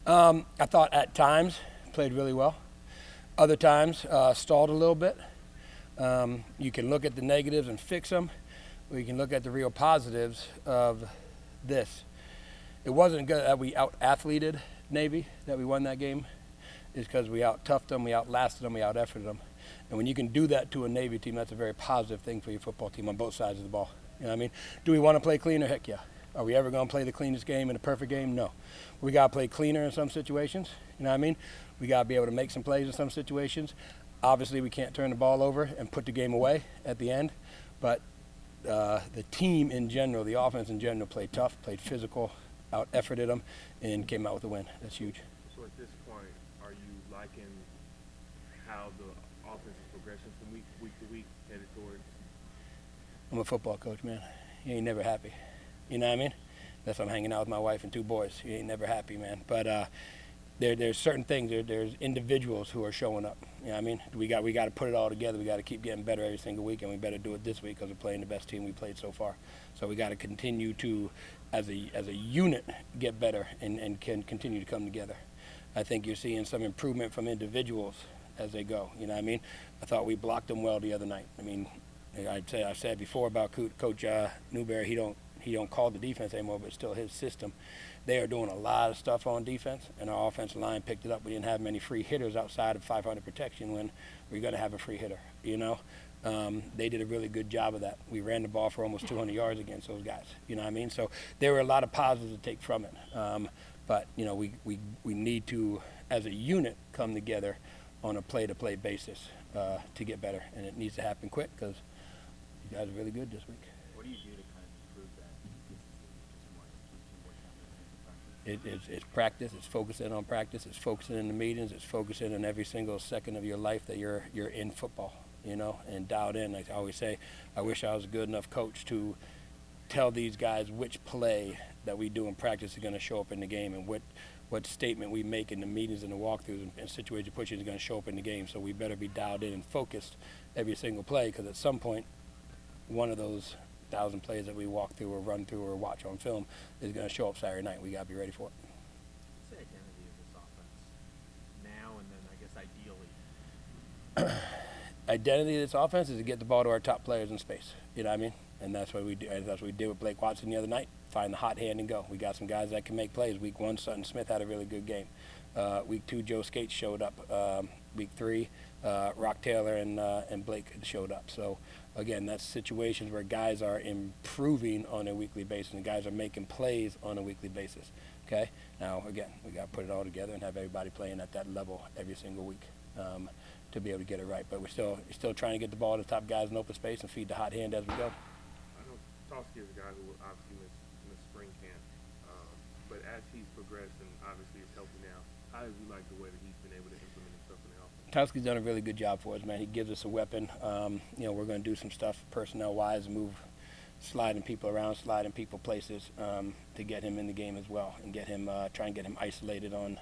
I thought at times played really well. Other times stalled a little bit. You can look at the negatives and fix them, or you can look at the real positives of this. It wasn't good that we out-athleted Navy, that we won that game. It's because we out-toughed them, we outlasted them, we out-efforted them. And when you can do that to a Navy team, that's a very positive thing for your football team on both sides of the ball. You know what I mean? Do we want to play cleaner? Heck yeah. Are we ever going to play the cleanest game in a perfect game? No. We got to play cleaner in some situations. You know what I mean? We got to be able to make some plays in some situations. Obviously, we can't turn the ball over and put the game away at the end. But the team in general, the offense in general, played tough, played physical, out-efforted them, and came out with a win. That's huge. So at this point, are you liking how the offensive progression from week to week headed towards? I'm a football coach, man. You ain't never happy. You know what I mean? That's why I'm hanging out with my wife and 2 boys. You ain't never happy, man. But there's certain things. There's individuals who are showing up. You know what I mean? We got to put it all together. We got to keep getting better every single week, and we better do it this week because we're playing the best team we played so far. So we got to continue to, as a unit, get better and can continue to come together. I think you're seeing some improvement from individuals as they go. You know what I mean? I thought we blocked them well the other night. I mean, I've said before about Coach Newberry. He don't call the defense anymore, but it's still his system. They are doing a lot of stuff on defense, and our offensive line picked it up. We didn't have many free hitters outside of 500 protection when we're going to have a free hitter, you know. They did a really good job of that. We ran the ball for almost 200 yards against those guys, you know what I mean? So there were a lot of positives to take from it. But, you know, we need to, as a unit, come together on a play-to-play basis to get better, and it needs to happen quick because you guys are really good this week. What do you do to kind of improve that consistency? It's practice. It's focusing on practice. It's focusing in the meetings. It's focusing on every single second of your life that you're in football, you know, and dialed in. Like I always say, I wish I was a good enough coach to tell these guys which play that we do in practice is going to show up in the game, and what statement we make in the meetings and the walkthroughs and situation pushing is going to show up in the game. So we better be dialed in and focused every single play, because at some point, one of those 1,000 plays that we walk through or run through or watch on film is going to show up Saturday night. We got to be ready for it. What's the identity of this offense now and then, I guess, ideally? Identity of this offense is to get the ball to our top players in space. You know what I mean? And that's what we do. And that's what we did with Blake Watson the other night. Find the hot hand and go. We got some guys that can make plays. Week 1, Sutton Smith had a really good game. Week 2, Joe Skates showed up. Week 3, Rock Taylor and Blake showed up. So again, that's situations where guys are improving on a weekly basis and guys are making plays on a weekly basis. Okay. Now again, we got to put it all together and have everybody playing at that level every single week to be able to get it right. But we're still trying to get the ball to the top guys in open space and feed the hot hand as we go. I know Tosky is a guy who obviously missed spring camp, but as he's progressed and obviously is healthy now, how do you like the way that he's been able to implement himself in the offense? Tosky's done a really good job for us, man. He gives us a weapon. You know, we're going to do some stuff personnel-wise, sliding people around, sliding people places to get him in the game as well, and get him try and get him isolated on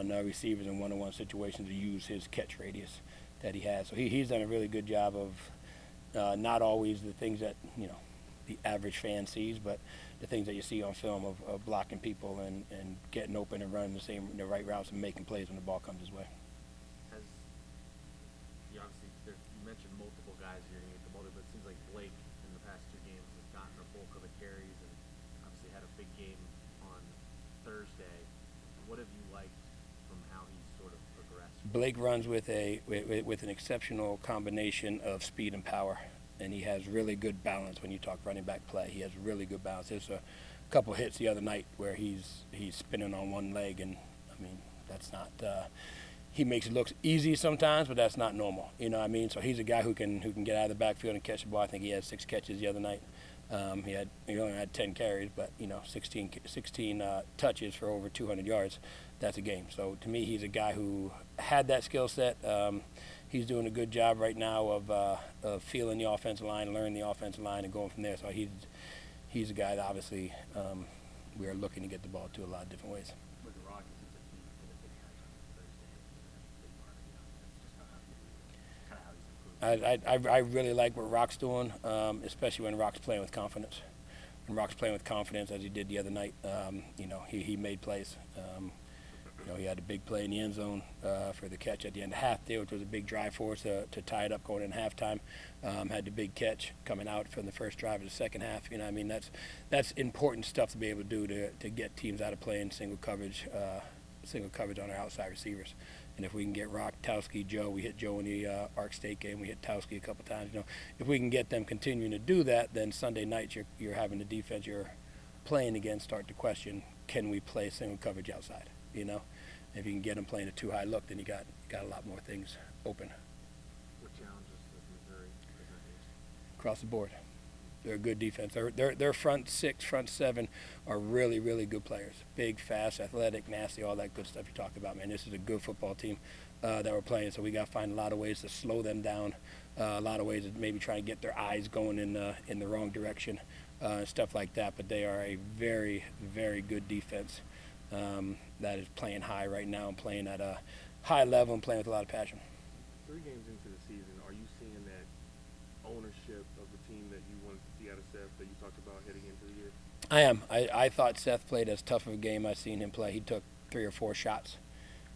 receivers in one-on-one situations to use his catch radius that he has. So he's done a really good job of not always the things that, you know, the average fan sees, but the things that you see on film of blocking people and getting open and running the right routes and making plays when the ball comes his way. You mentioned multiple guys here getting the motive, but it seems like Blake in the past 2 games has gotten the bulk of the carries and obviously had a big game on Thursday. What have you liked from how he's sort of progressed? Blake runs with an exceptional combination of speed and power, and he has really good balance when you talk running back play. He has really good balance. There's a couple hits the other night where he's spinning on one leg, and I mean, that's not he makes it look easy sometimes, but that's not normal. You know what I mean? So he's a guy who can get out of the backfield and catch the ball. I think he had 6 catches the other night. He only had 10 carries, but 16 touches for over 200 yards. That's a game. So to me, he's a guy who had that skill set. He's doing a good job right now of feeling the offensive line, learning the offensive line, and going from there. So he's a guy that obviously we are looking to get the ball to a lot of different ways. With the Rock, it seems like he did a big catch on Thursday. That's a big part of the offense. Just kind of how he's improved. I really like what Rock's doing, especially when Rock's playing with confidence. When Rock's playing with confidence, as he did the other night, you know, he made plays. He had a big play in the end zone for the catch at the end of half there, which was a big drive for us to tie it up going in halftime. Had the big catch coming out from the first drive of the second half. That's important stuff to be able to do to get teams out of playing single coverage on our outside receivers. And if we can get Rock, Towski, Joe, we hit Joe in the Ark State game, we hit Towski a couple times. If we can get them continuing to do that, then Sunday nights you're having the defense you're playing against start to question, can we play single coverage outside? If you can get them playing a too high look, then you got a lot more things open. What challenges does Missouri present you? Across the board. They're a good defense. Their front six, front seven are really, really good players. Big, fast, athletic, nasty, all that good stuff you talk about, man. This is a good football team that we're playing, so we got to find a lot of ways to slow them down, a lot of ways to maybe try and get their eyes going in the wrong direction, stuff like that. But they are a very, very good defense that is playing high right now and playing at a high level and playing with a lot of passion. 3 games into the season, are you seeing that ownership of the team that you wanted to see out of Sept that you talked about heading into the year? I am. I thought Seth played as tough of a game I've seen him play. He took 3 or 4 shots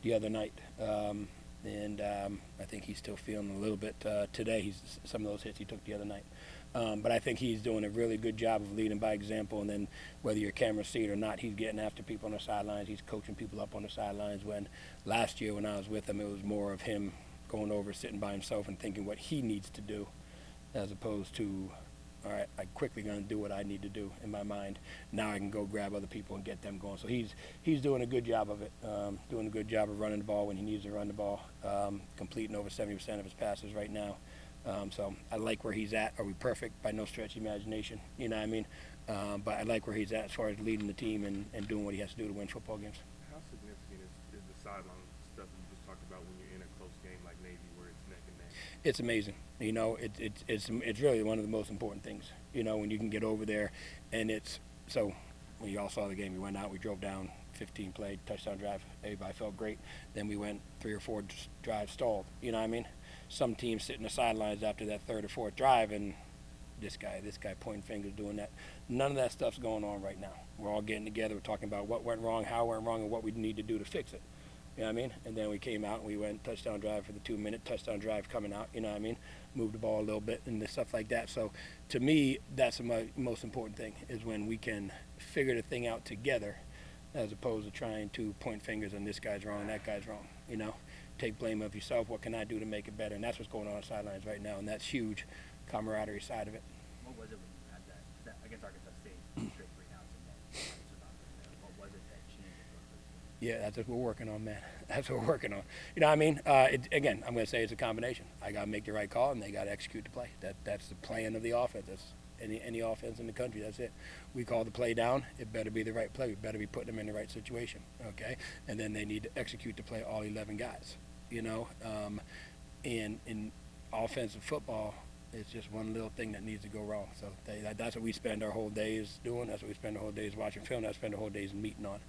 the other night, and I think he's still feeling a little bit today. Some of those hits he took the other night. But I think he's doing a really good job of leading by example, and then whether your cameras see it or not, he's getting after people on the sidelines. He's coaching people up on the sidelines, when last year when I was with him, it was more of him going over, sitting by himself and thinking what he needs to do, as opposed to, all right, I'm quickly going to do what I need to do in my mind. Now I can go grab other people and get them going. So he's doing a good job of it, doing a good job of running the ball when he needs to run the ball, completing over 70% of his passes right now. So I like where he's at. Are we perfect? By no stretch of imagination, you know what I mean? But I like where he's at as far as leading the team and doing what he has to do to win football games. How significant is the sideline stuff you just talked about when you're in a close game like Navy where it's neck and neck? It's amazing. It's really one of the most important things, when you can get over there. And so when you all saw the game, we went out, we drove down, 15 played, touchdown drive. Everybody felt great. Then we went 3 or 4 drives stalled, you know what I mean? Some teams sit in the sidelines after that 3rd or 4th drive, and this guy pointing fingers, doing that. None of that stuff's going on right now. We're all getting together. We're talking about what went wrong, how it went wrong, and what we need to do to fix it. You know what I mean? And then we came out and we went touchdown drive for the 2-minute touchdown drive coming out. You know what I mean? Moved the ball a little bit and stuff like that. So to me, that's the most important thing, is when we can figure the thing out together, as opposed to trying to point fingers and this guy's wrong, that guy's wrong. Take blame of yourself. What can I do to make it better? And that's what's going on the sidelines right now, and that's huge, camaraderie side of it. What was it when you had that against Arkansas State, straight 3 counts and then what was it that changed? Yeah, that's what we're working on, man. That's what we're working on. You know what I mean? Again, I'm going to say it's a combination. I got to make the right call, and they got to execute the play. That's the plan of the offense. That's any offense in the country. That's it. We call the play down. It better be the right play. We better be putting them in the right situation, okay? And then they need to execute the play, all 11 guys, And in offensive football, it's just one little thing that needs to go wrong. So that's what we spend our whole days doing. That's what we spend our whole days watching film. That's what we spend our whole days meeting on,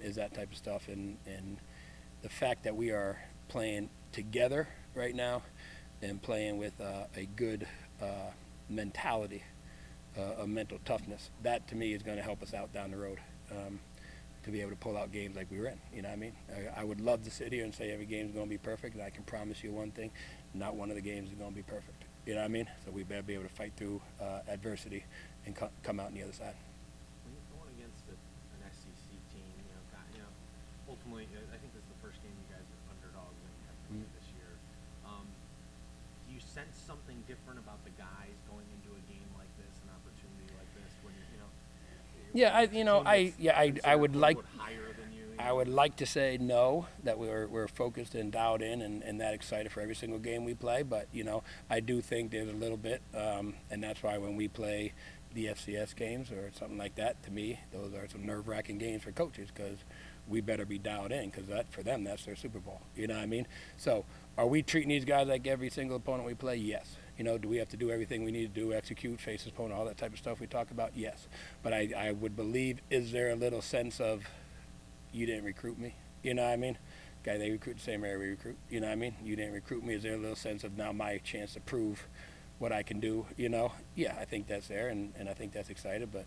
is that type of stuff. And the fact that we are playing together right now and playing with a good mentality, a mental toughness, that to me is going to help us out down the road, to be able to pull out games like we were in. You know what I mean? I would love to sit here and say every game is going to be perfect, and I can promise you one thing: not one of the games is going to be perfect. You know what I mean? So we better be able to fight through adversity and come out on the other side. When you're going against an SEC team, ultimately, I think this is the first game you guys are underdogs and have played this year. Do you sense something different about the guys going into a game like this, an opportunity like this, when I would like. Higher than you? I would like to say no, that we're focused and dialed in and that excited for every single game we play. But I do think there's a little bit, and that's why when we play the FCS games or something like that, to me, those are some nerve-wracking games for coaches, because we better be dialed in, because that, for them, that's their Super Bowl. You know what I mean? So are we treating these guys like every single opponent we play? Yes. Do we have to do everything we need to do, execute, face his opponent, all that type of stuff we talk about? Yes. But I would believe, is there a little sense of, you didn't recruit me? You know what I mean? Guy, they recruit the same area we recruit. You know what I mean? You didn't recruit me. Is there a little sense of now my chance to prove what I can do? Yeah, I think that's there, and I think that's excited. But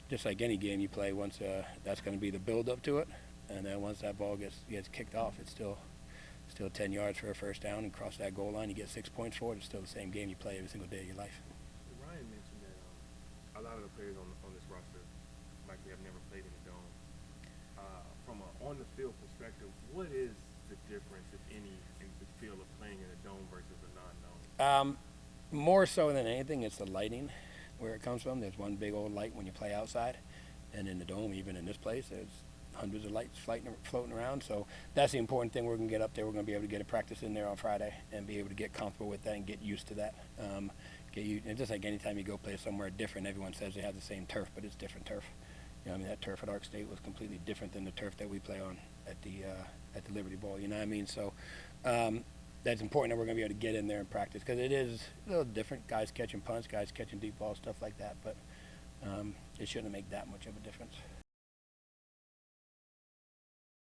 just like any game you play, once that's going to be the build-up to it. And then once that ball gets kicked off, it's still 10 yards for a first down, and cross that goal line, you get 6 points for it. It's still the same game you play every single day of your life. Ryan mentioned that a lot of the players on this roster likely have never played in a dome. From an on-the-field perspective, what is the difference, if any, in the feel of playing in a dome versus a non-dome? More so than anything, it's the lighting where it comes from. There's one big old light when you play outside, and in the dome, even in this place, there's hundreds of lights floating around. So that's the important thing. We're going to get up there. We're going to be able to get a practice in there on Friday and be able to get comfortable with that and get used to that. And just like anytime you go play somewhere different, everyone says they have the same turf, but it's different turf. You know, I mean, that turf at Ark State was completely different than the turf that we play on at the Liberty Bowl. You know what I mean? So that's important that we're going to be able to get in there and practice, because it is a little different. Guys catching punts, guys catching deep balls, stuff like that. But it shouldn't make that much of a difference.